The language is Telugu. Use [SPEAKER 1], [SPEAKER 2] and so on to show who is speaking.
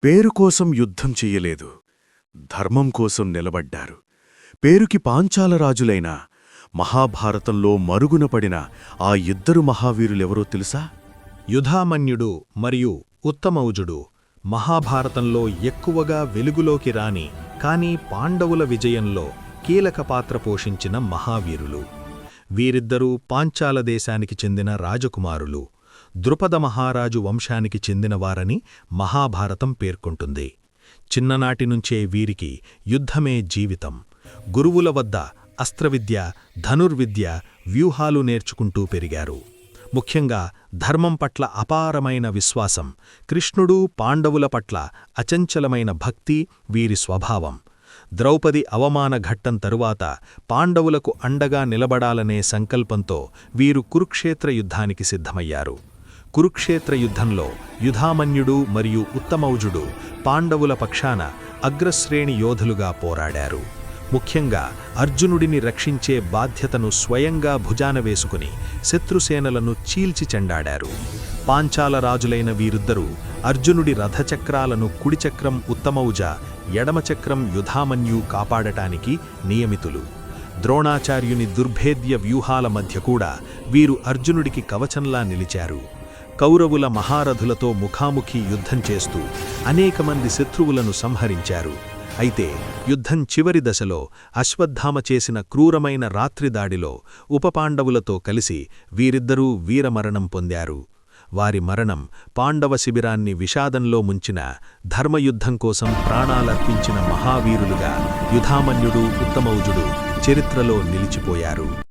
[SPEAKER 1] పేరుకోసం యుద్ధం చెయ్యలేదు, ధర్మం కోసం నిలబడ్డారు. పేరుకి పాంచాలరాజులైన మహాభారతంలో మరుగున పడిన ఆ ఇద్దరు మహావీరులెవరో తెలుసా?
[SPEAKER 2] యుధామన్యుడు మరియు ఉత్తమౌజుడు మహాభారతంలో ఎక్కువగా వెలుగులోకి రాని కానీ పాండవుల విజయంలో కీలక పాత్ర పోషించిన మహావీరులు. వీరిద్దరూ పాంచాల దేశానికి చెందిన రాజకుమారులు, ద్రుపద మహారాజు వంశానికి చెందినవారని మహాభారతం పేర్కొంటుంది. చిన్ననాటినుంచే వీరికి యుద్ధమే జీవితం. గురువుల వద్ద అస్త్రవిద్య, ధనుర్విద్య, వ్యూహాలు నేర్చుకుంటూ పెరిగారు. ముఖ్యంగా ధర్మం పట్ల అపారమైన విశ్వాసం, కృష్ణుడు పాండవుల పట్ల అచంచలమైన భక్తి వీరి స్వభావం. ద్రౌపది అవమాన ఘట్టం తరువాత పాండవులకు అండగా నిలబడాలనే సంకల్పంతో వీరు కురుక్షేత్ర యుద్ధానికి సిద్ధమయ్యారు. కురుక్షేత్ర యుద్ధంలో యుధామన్యుడు మరియు ఉత్తమౌజుడు పాండవుల పక్షాన అగ్రశ్రేణి యోధులుగా పోరాడారు. ముఖ్యంగా అర్జునుడిని రక్షించే బాధ్యతను స్వయంగా భుజాన వేసుకుని శత్రుసేనలను చీల్చి చెండాడారు. పాంచాల రాజులైన వీరిద్దరూ అర్జునుడి రథచక్రాలను కుడిచక్రం ఉత్తమౌజ, ఎడమచక్రం యుధామన్యు కాపాడటానికి నియమితులు. ద్రోణాచార్యుని దుర్భేద్య వ్యూహాల మధ్య కూడా వీరు అర్జునుడికి కవచంలా నిలిచారు. కౌరవుల మహారథులతో ముఖాముఖి యుద్ధం చేస్తూ అనేక మంది శత్రువులను సంహరించారు. అయితే యుద్ధం చివరి దశలో అశ్వత్థామ చేసిన క్రూరమైన రాత్రిదాడిలో ఉపపాండవులతో కలిసి వీరిద్దరూ వీరమరణం పొందారు. వారి మరణం పాండవ శిబిరాన్ని విషాదంలో ముంచిన, ధర్మయుద్ధం కోసం ప్రాణాలర్పించిన మహావీరులుగా యుధామన్యుడు, ఉత్తమౌజుడు చరిత్రలో నిలిచిపోయారు.